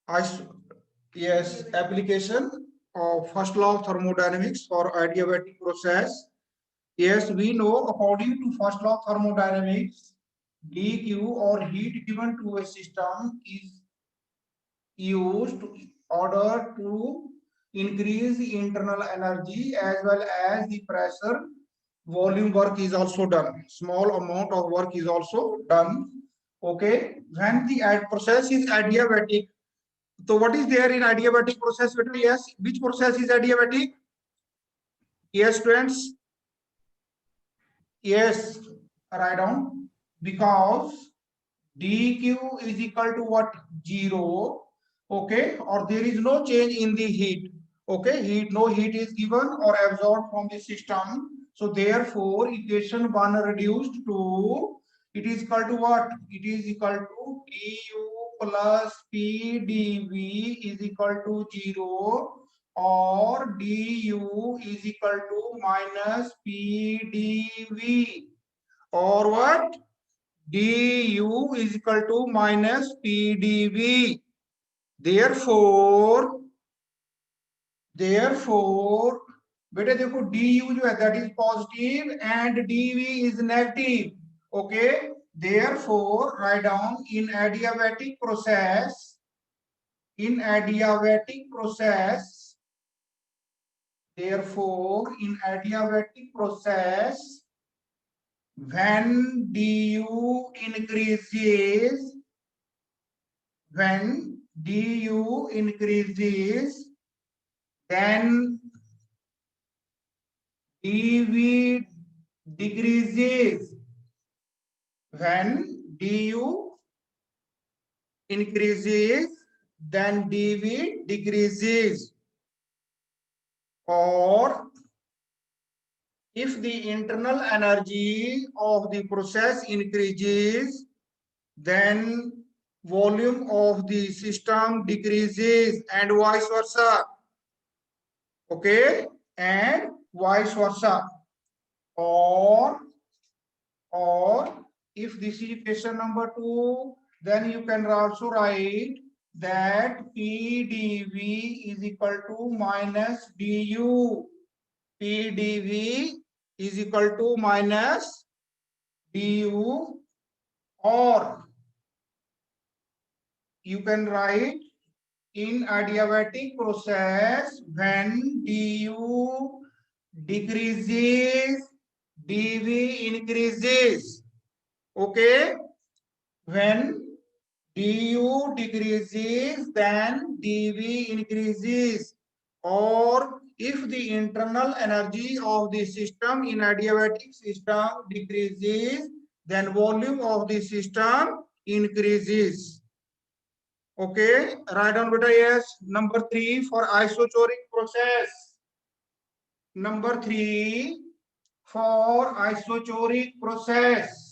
I yes, application of first law of thermodynamics for adiabatic process. Yes, we know according to first law of thermodynamics, dq or heat given to a system is used in order to increase the internal energy as well as the pressure. Volume work is also done. Small amount of work is also done. Okay, when the process is adiabatic. So what is there in adiabatic process? Yes, which process is adiabatic? Yes, students. Yes, write down, because dq is equal to what? 0. Okay, or there is no change in the heat. Okay, no heat is given or absorbed from the system. So therefore equation 1 reduced to, it is equal to what? It is equal to du plus p dv is equal to 0, or du is equal to minus p dv, or what? du is equal to minus pdv. therefore बेटे देखो du जो है that is positive and dv is negative. Okay, therefore write down in adiabatic process, therefore in adiabatic process, when du increases, when du increases, then dv decreases. When du increases, then dv decreases. Or if the internal energy of the process increases, then volume of the system decreases, and vice versa. Okay, and vice versa. Or if this is equation number 2, then you can also write that pdv is equal to minus du. pdv is equal to minus du, or you can write in adiabatic process, when du decreases, dv increases. Okay, when du decreases, then dv increases. Or if the internal energy of the system in adiabatic system decreases, then volume of the system increases. Okay, write down beta. Yes, number 3 for isochoric process. Number 3 for isochoric process.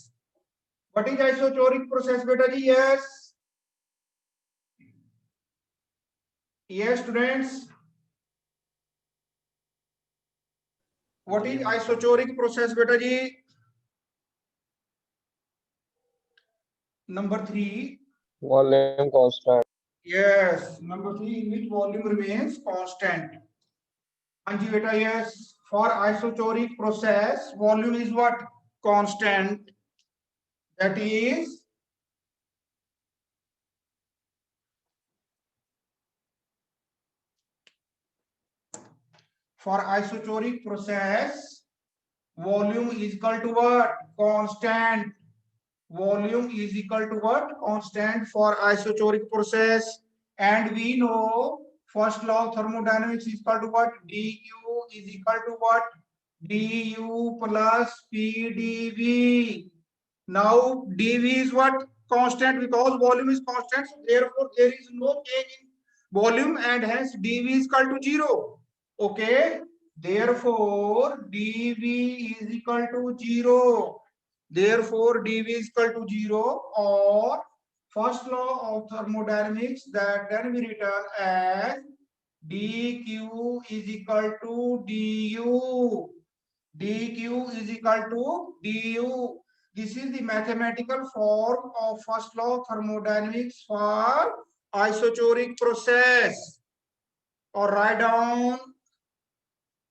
What is isochoric process, beta ji? Yes. Yes, students. What is isochoric process, beta ji? Number 3. Volume constant. Yes, number 3, in which volume remains constant. Anji beta, yes. For isochoric process, volume is what? Constant. That is, for isochoric process, volume is equal to what? Constant. Volume is equal to what? Constant for isochoric process. And we know first law of thermodynamics is equal to what? du is equal to what? du plus pdv. Now dv is what? Constant, because volume is constant. So therefore there is no change in volume, and hence dv is equal to 0. Okay, therefore dv is equal to 0. Therefore dv is equal to 0, or first law of thermodynamics, that can be written as dq is equal to du. dq is equal to du. This is the mathematical form of first law of thermodynamics for isotonic process, or write down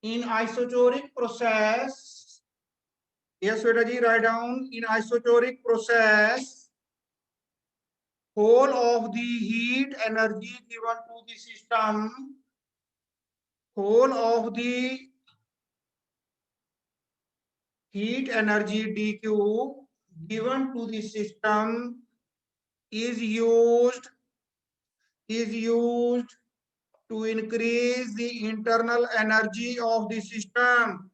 in isotonic process. Yes, Sweta ji, write down in isotonic process, whole of the heat energy given to the system, whole of the heat energy dq given to the system is used to increase the internal energy of the system,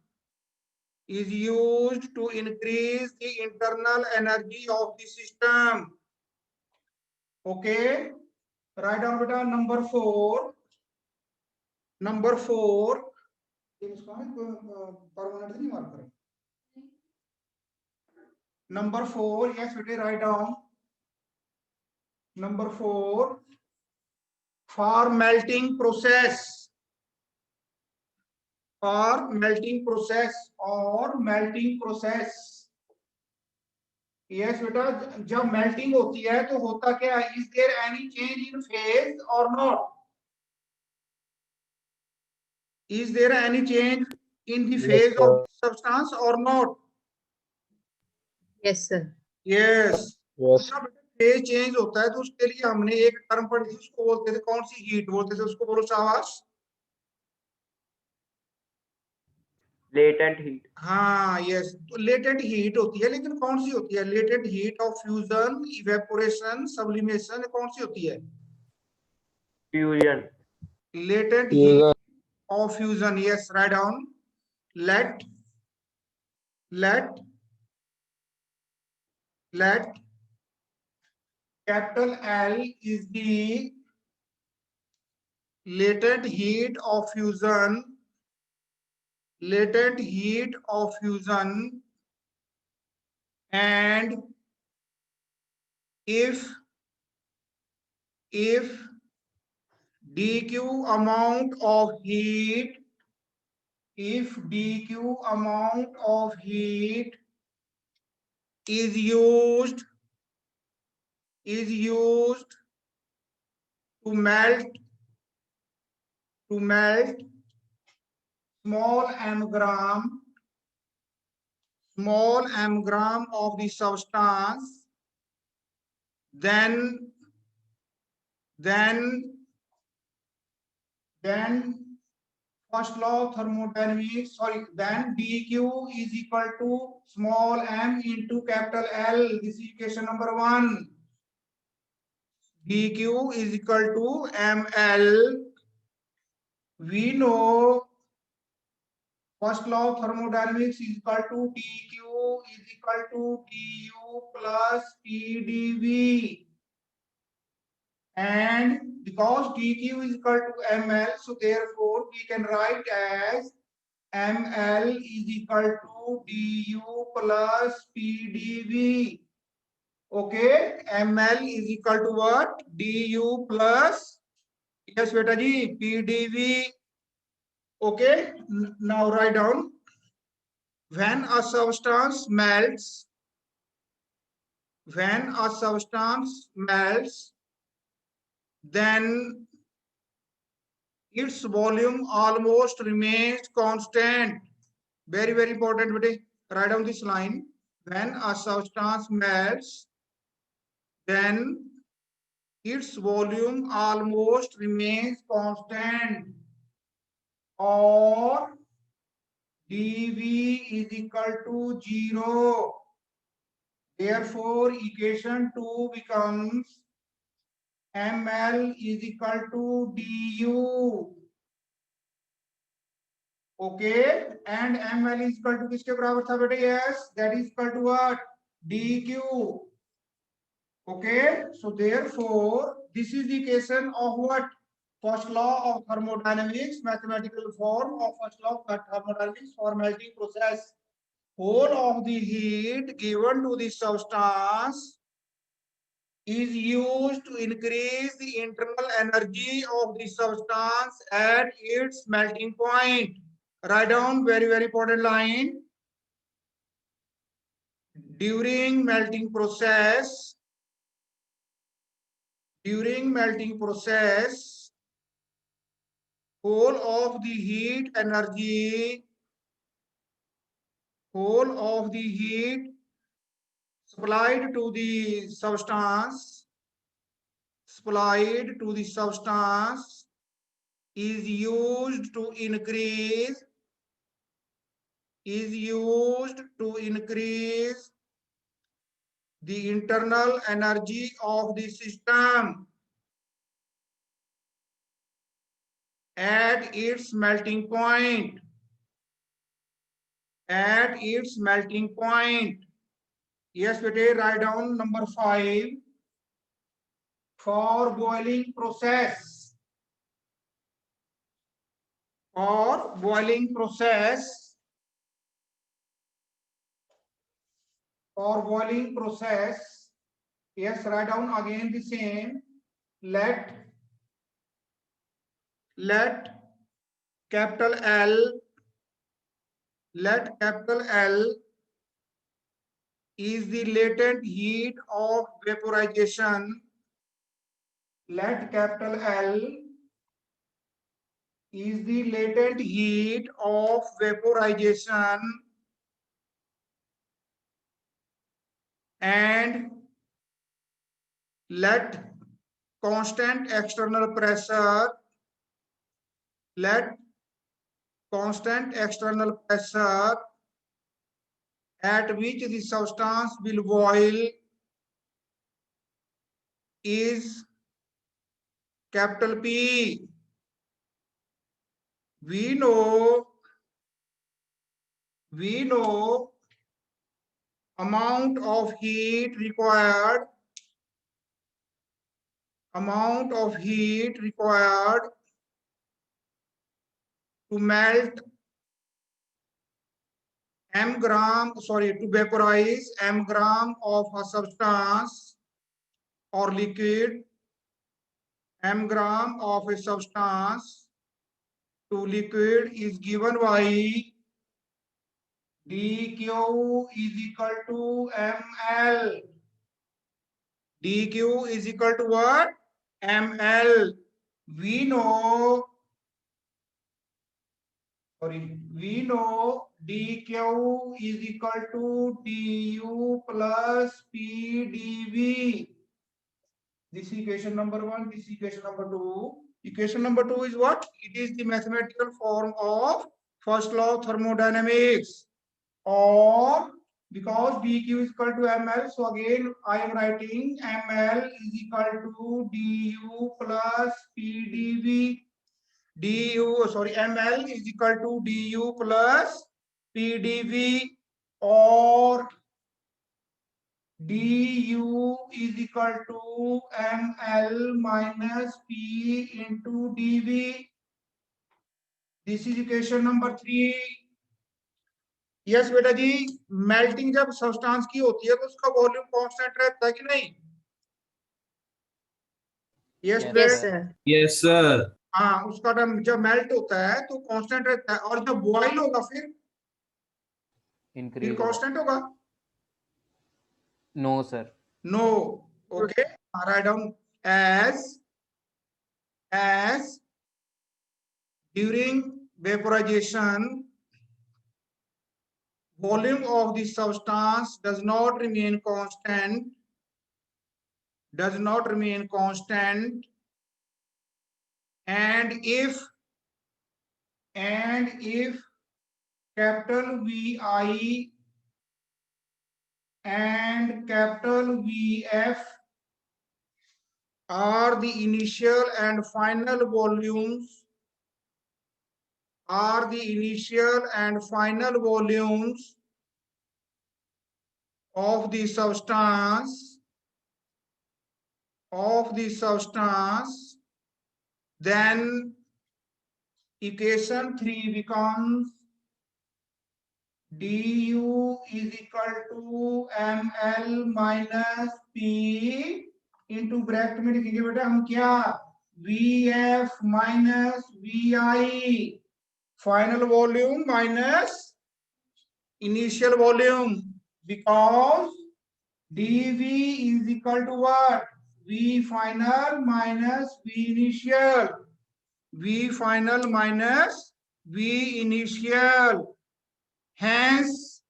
is used to increase the internal energy of the system. Okay, write down beta number 4. Number 4, number 4, yes beta, write down number 4, for melting process, or melting process, or melting process. Yes बेटा, जब melting होती है तो होता क्या है? Is there any change in phase और not? Is there any change in the Yes, phase sir. Of substance और not? Yes, sir. Yes. Yes. जब फेज चेंज होता है तो उसके लिए हमने एक टर्म पढ़ी थी, उसको बोलते थे, कौन सी हीट बोलते थे उसको? बोलो शाबाश। Latent heat. हाँ यस, तो लेटेंट हीट होती है, लेकिन कौन सी होती है? Latent heat of fusion, evaporation, sublimation, कौन सी होती है? Fusion. Latent Fusion. Heat of fusion. Yes, write down. Let capital L is the latent heat of fusion. Latent heat of fusion, and if dq amount of heat, if dq amount of heat is used to melt small m gram of the substance, then first law of thermodynamics, then dq is equal to small m into capital L. This is equation number 1. dq is equal to ml. We know first law of thermodynamics is equal to dq is equal to du plus pdv. And because dq is equal to ml, so therefore we can write as ml is equal to du plus pdv. Okay, ml is equal to what? Du plus, yes beta ji, pdv. Okay, now write down, when a substance melts, then its volume almost remains constant. Very, very important, but write down this line. When a substance melts, then its volume almost remains constant, or dV is equal to 0. Therefore, equation 2 becomes ml is equal to du. Okay, and ml is equal to किसके बराबर था बेटे? Yes, that is equal to what? dq. Okay, so therefore this is the equation of what? First law of thermodynamics, mathematical form of first law of thermodynamics for melting process. Whole of the heat given to the substance is used to increase the internal energy of the substance at its melting point. Write down very, very important line. During melting process, during melting process, whole of the heat energy, whole of the heat supplied to the substance, supplied to the substance is used to increase, is used to increase the internal energy of the system at its melting point, at its melting point. Yes, bete, write down number 5. For boiling process, for boiling process, for boiling process, yes, write down again the same. Let capital L, let capital L is the latent heat of vaporization. Let capital L is the latent heat of vaporization and let constant external pressure, let constant external pressure at which the substance will boil is capital P. We know amount of heat required, amount of heat required to melt to vaporize m gram of a substance or liquid, m gram of a substance to liquid is given by dq is equal to ml. dq is equal to what? ml. We know dq is equal to du plus pdv. This is equation number 1, this is equation number 2. Equation number 2 is what? It is the mathematical form of first law of thermodynamics. Or because dq is equal to ml, so again I am writing ml is equal to du plus pdv. ml is equal to du plus pdv, or du is equal to ml minus p into dv. This is equation number 3. Yes बेटा जी, melting जब substance की होती है तो उसका volume constant रहता है कि नहीं? Yes sir. Yes sir. हाँ, उसका जब मेल्ट होता है तो कांस्टेंट रहता है, और जब बॉयल होगा फिर कांस्टेंट होगा? No sir. No. Okay, right down as during vaporization volume of the substance does not remain constant, and if capital VI and capital VF are the initial and final volumes, of the substance, then equation 3 becomes du is equal to ml minus p into bracket में लिखेंगे बेटा हम क्या, vf minus vi, final volume minus initial volume, because dv is equal to what? V final minus V initial. V final minus V initial. Hence,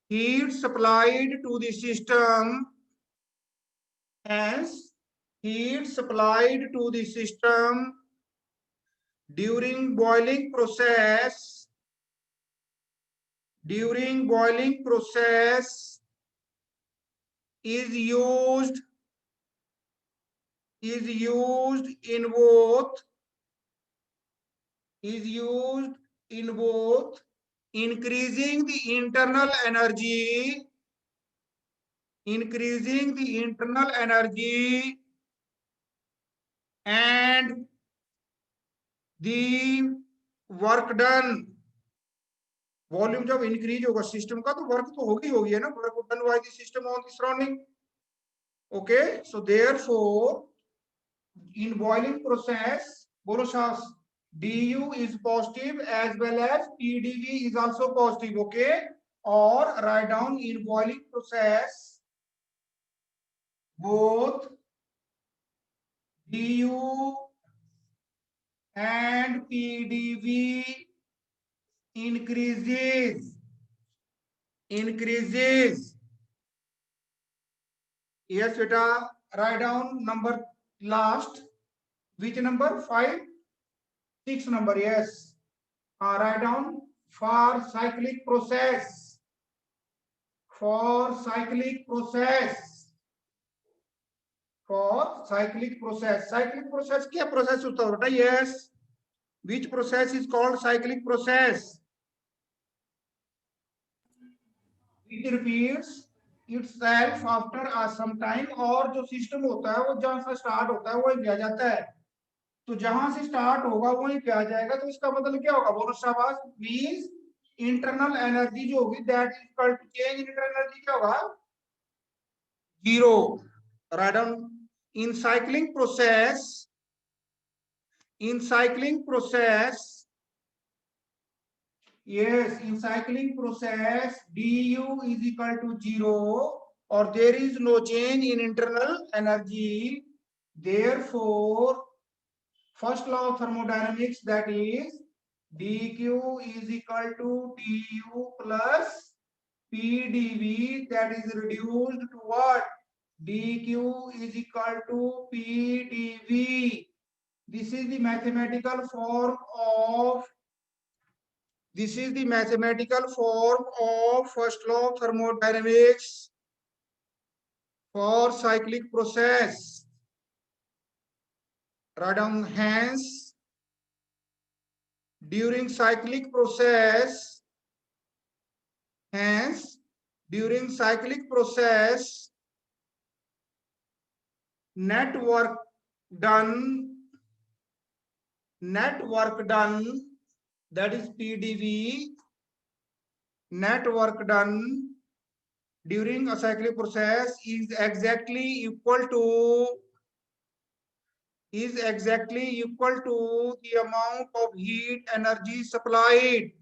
heat supplied to the system. Hence, heat supplied to the system during boiling process. During boiling process is used in both increasing the internal energy and the work done. Volume जब increase होगा system का तो work तो होगी है ना, work done by the system on the surrounding. Okay, so therefore in boiling process, बोलो शास, du is positive as well as pdv is also positive. Okay, or write down in boiling process both du and pdv increases. Yes beta, write down number last, which number? 5, 6 number. Yes, write down for cyclic process. Cyclic process क्या process होता है बेटा? Yes, which process is called cyclic process? It repeats itself after some time. और जो system होता है वो जहां से स्टार्ट होता है वहीं पे आ जाता है. तो जहां से स्टार्ट होगा वहीं पे आ जाएगा. तो इसका मतलब क्या होगा? बोलो शाबाश. मींस इंटरनल एनर्जी जो होगी that is equal to change in internal energy क्या होगा? 0. Write down in cycling process. Yes, in cycling process, du is equal to 0 or there is no change in internal energy. Therefore, first law of thermodynamics, that is dq is equal to du plus pdv, that is reduced to what? dq is equal to pdv. This is the mathematical form of first law of thermodynamics for cyclic process. Write down. Hence, during cyclic process, net work done, that is pdv, net work done during a cyclic process is exactly equal to the amount of heat energy supplied.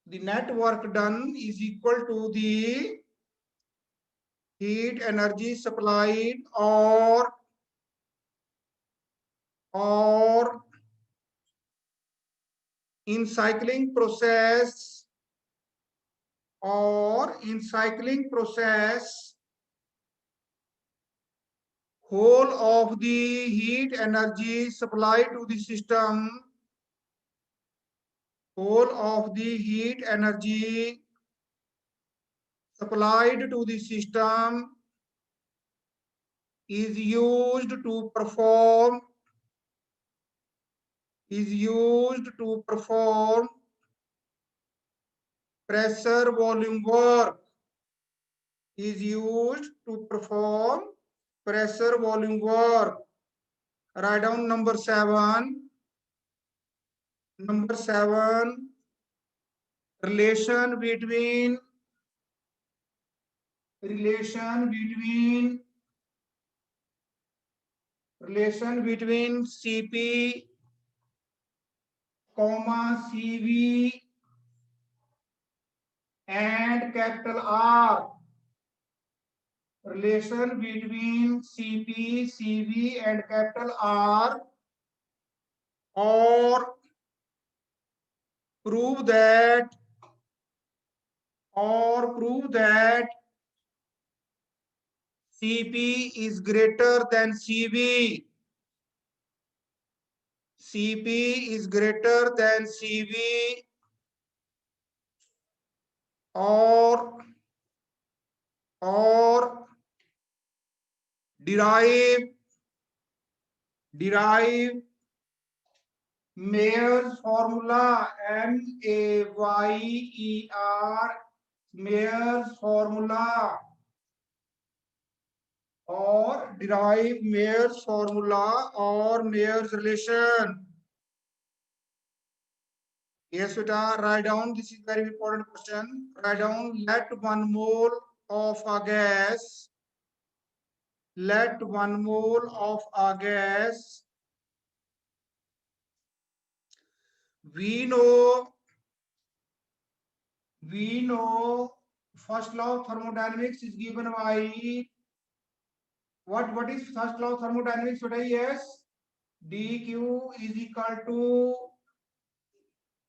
The net work done is equal to the heat energy supplied or in cycling process whole of the heat energy supplied to the system is used to perform pressure volume work. Write down number 7. Relation between Cp, comma Cv and capital R. Relation between Cp, Cv and capital R, or prove that Cp is greater than Cv. Cp is greater than Cv, or derive Mayer's formula, M-A-Y-E-R, Mayer's formula, or derive Mayer's formula or Mayer's relation. Yes, beta, write down. This is very important question. Write down. Let 1 mole of a gas. Let 1 mole of a gas. We know first law of thermodynamics is given by what is first law of thermodynamics? What is yes? dq is equal to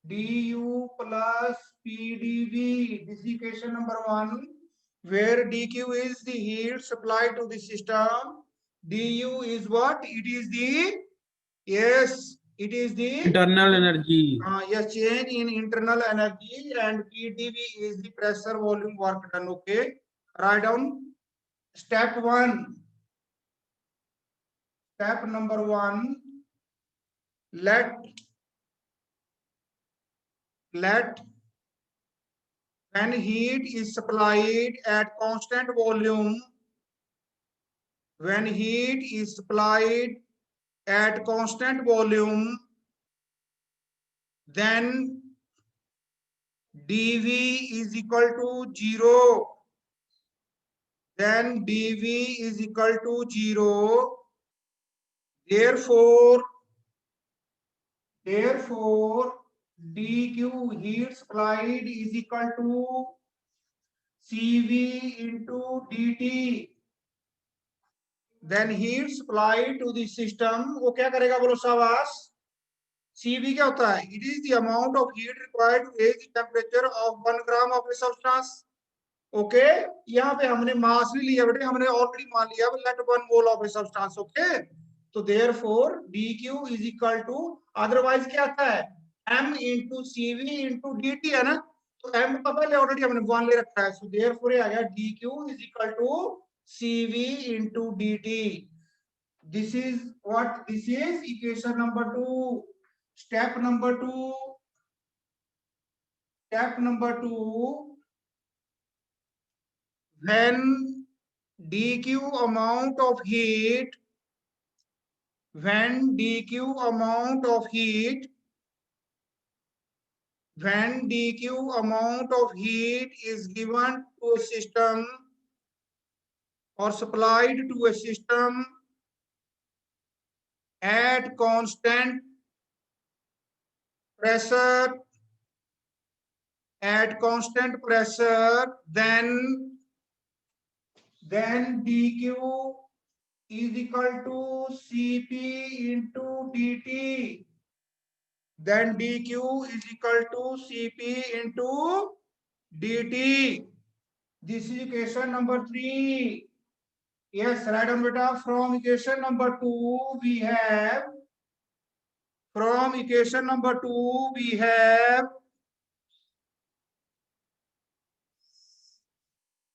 du plus pdv. This is equation number 1, where dq is the heat supplied to the system. Du is what? It is the, yes, it is the internal energy. Yes, change in internal energy, and pdv is the pressure volume work done. Okay, write down step 1. Step number 1, let when heat is supplied at constant volume, when heat is supplied at constant volume, then dv is equal to 0. Then dv is equal to 0. Therefore dq, heat supplied, is equal to cv into dt. Then heat supplied to the system, वो क्या करेगा बोलो शाबाश? cv क्या होता है? It is the amount of heat required to raise the temperature of 1 gram of a substance. Okay, यहाँ पे हमने मास नहीं लिया बेटे, हमने ऑलरेडी मान लिया let 1 mole of a substance. Okay, तो therefore dq is equal to, otherwise क्या आता है? m into cv into dt है ना, तो m का पहले ऑलरेडी हमने 1 ले रखा है, सो देयरफॉर ये आ गया dq is equal to cv into dt. This is what? This is equation number 2. Step number 2. Step number 2. When dq amount of heat, when dq amount of heat is given to a system or supplied to a system at constant pressure, then dq is equal to cp into dt. Then dq is equal to cp into dt. This is equation number 3. Yes, write down beta. From equation number 2 we have,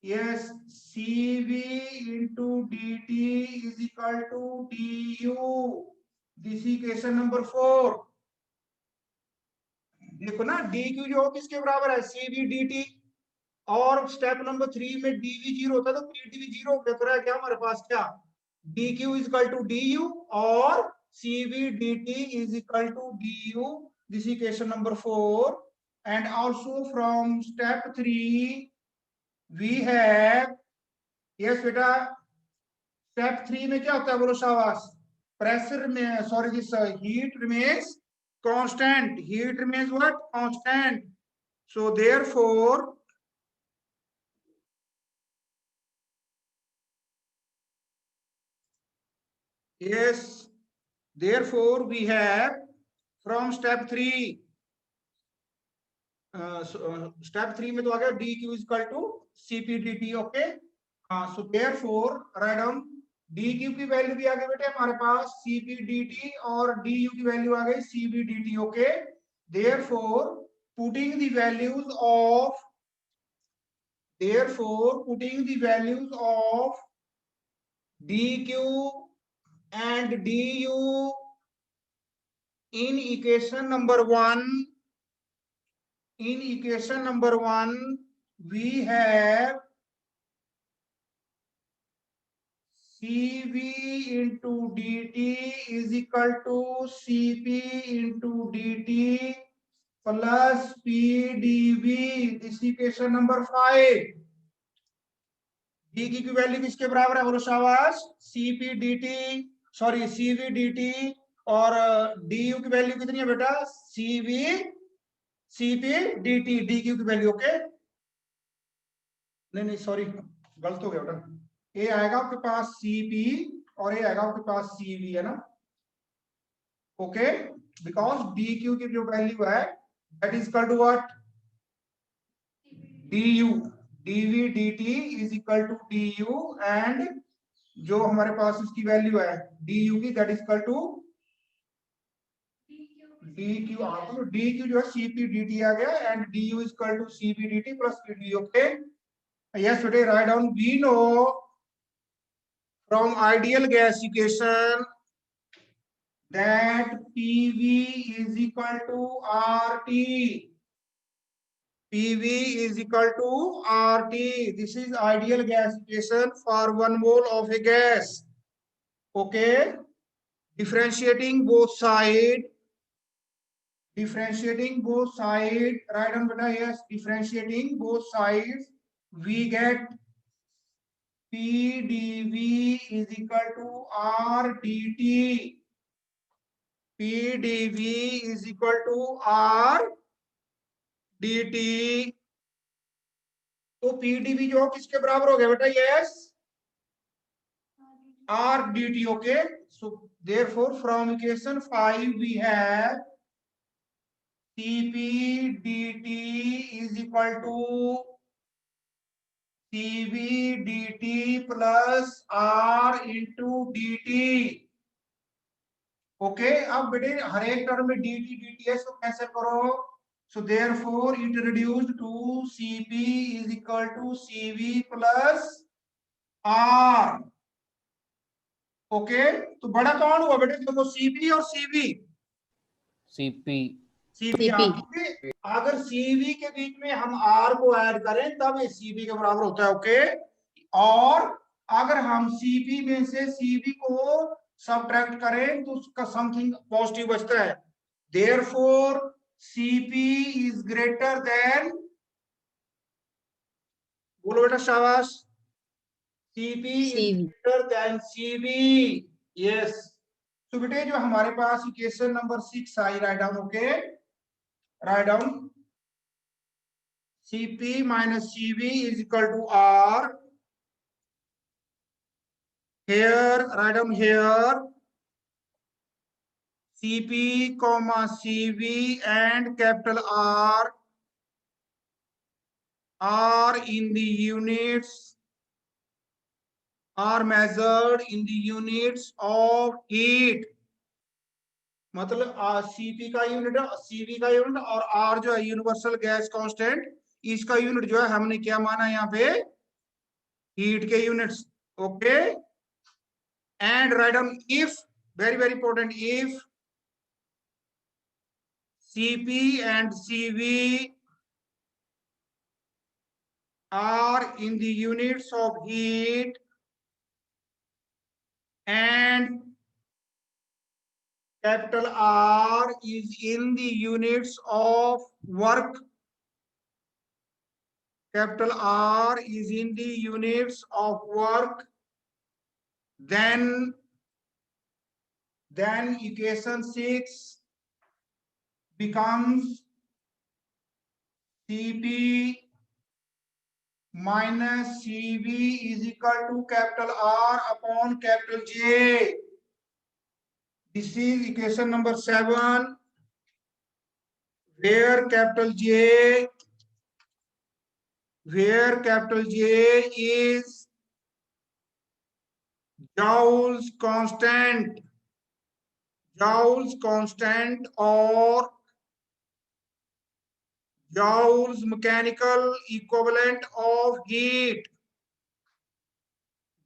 yes, cv into dt is equal to du. This is equation number 4. देखो ना, dq जो किसके बराबर है? cv dt. और step number 3 में dv 0 होता है, तो pdv 0 हो गया, तो रह गया हमारे पास क्या? dq is equal to du और cv dt is equal to du. This is equation number 4. And also from step 3 we have, yes बेटा, step 3 में क्या होता है बोलो शाबाश? प्रेशर में, sorry, this heat remains constant. Heat remains what? Constant. So therefore Yes, therefore we have from step 3, step 3 में तो आ गया dq is equal to cp dt. Okay, so therefore write down dq की value भी आ गई बेटे हमारे पास cp dt और du की वैल्यू आ गई cv dt. Okay, therefore putting the values of dq and du in equation number 1, we have cv into dt is equal to cp into dt plus pdv. this equation number 5. dq की value किसके बराबर है बोलो शाबाश, cp dt, sorry cv dt, और du की value कितनी है बेटा cp dt, dq की वैल्यू. ओके, नहीं सॉरी गलत हो गया बेटा, ये आएगा आपके पास cp और ये आएगा आपके पास cv, है ना. ओके, बिकॉज dq की जो वैल्यू है that is equal to what, du, dv dt is equal to du, and जो हमारे पास उसकी वैल्यू है du की that is equal to dq. तो dq जो है cp dt आ गया and du is equal to cp dt plus pd. Okay, yes बेटे, write down we know from ideal gas equation that PV is equal to RT. PV is equal to RT. This is ideal gas equation for 1 mole of a gas. Okay, differentiating both side. Write down beta, yes, differentiating both sides, we get PdV is equal to RdT. PdV is equal to RdT. तो PdV जो किसके बराबर हो गया बेटा, yes RdT. Okay, so therefore from equation 5 we have Cp dt is equal to Cv dt plus R into dt. Okay, अब बेटे हर एक टर्म में dt dt है, तो कैंसिल करो. So therefore it reduced to Cp is equal to Cv plus R. Okay, तो बड़ा कौन हुआ बेटे, देखो Cp और Cv. Cp अगर Cv के बीच में हम R को ऐड करें तब ये Cp के बराबर होता है. ओके, और अगर हम Cp में से Cv को सबट्रैक्ट करें तो उसका समथिंग पॉजिटिव बचता है. Therefore Cp is greater than, बोलो बेटा शाबाश, Cp is greater than Cv. Yes, तो बेटे जो हमारे पास इक्वेशन नंबर 6 आई, right down. Okay, right down Cp minus Cv is equal to R. Here, write down here Cp comma Cv and capital R are in the units, are measured in the units of heat. मतलब Cp का unit, Cv का unit, और R जो है universal gas constant, इसका unit जो है हमने क्या माना यहाँ पे, हीट के units. Okay, and write down if, very very important, if Cp and Cv are in the units of heat and capital R is in the units of work, capital R is in the units of work, then equation 6 becomes Cp minus Cv is equal to capital R upon capital J. This is equation number 7, where capital J is Joule's constant or Joule's mechanical equivalent of heat.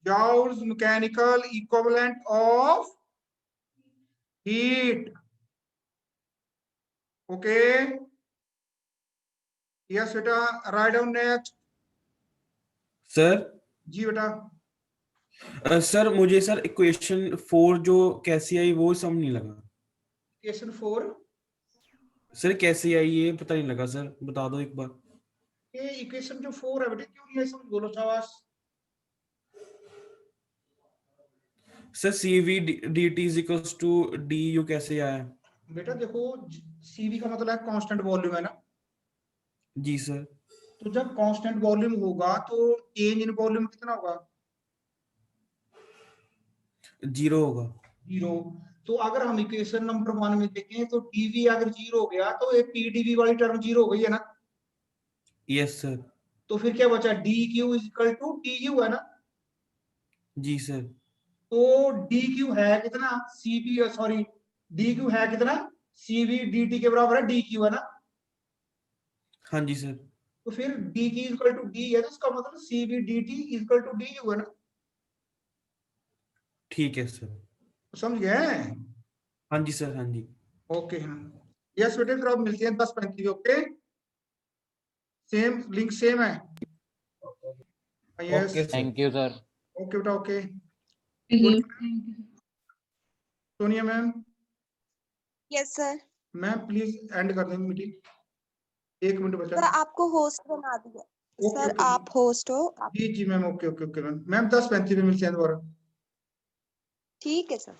Joule's mechanical equivalent of heat. Okay. Yes, beta. Write down next. Sir ji बेटा. Sir मुझे sir equation 4 जो कैसे आई वो समझ नहीं लगा Equation 4. Sir कैसे आई ये पता नहीं लगा सर बता दो एक बार ये इक्वेशन जो 4 है बेटा क्यों नहीं है समझ बोलो शाबाश. Sir CV dt is equals to du कैसे आया बेटा देखो सीवी का मतलब है कांस्टेंट वॉल्यूम है ना. जी सर तो जब कांस्टेंट वॉल्यूम होगा तो चेंज इन वॉल्यूम कितना होगा? 0 होगा 0. तो अगर हम इक्वेशन नंबर 1 में देखें तो dv अगर 0 हो गया तो ये pdv वाली टर्म 0 हो गई है ना. यस सर तो फिर क्या बचा? dq is equal to du है ना. जी सर तो dq है कितना? cv सॉरी dq है कितना? cv dt के बराबर है dq है ना. हाँ जी सर तो फिर dq is equal to d है तो इसका मतलब cv dt is equal to du है ना. ठीक है सर समझ गए? हाँ जी सर हाँ जी ओके. हाँ यस बेटे फिर अब मिलते हैं 10:35. ओके सेम लिंक सेम है. Yes okay sir Thank you, sir. Okay बेटा. Okay Sonia ma'am. Yes sir. Ma'am please end कर दें मीटिंग. 1 मिनट बचा. सर आपको होस्ट बना दिया. Okay, sir okay. आप होस्ट हो. जी जी ma'am. Okay okay okay ma'am. Ma'am 10:35 में मिलते हैं दोबारा. ठीक है सर.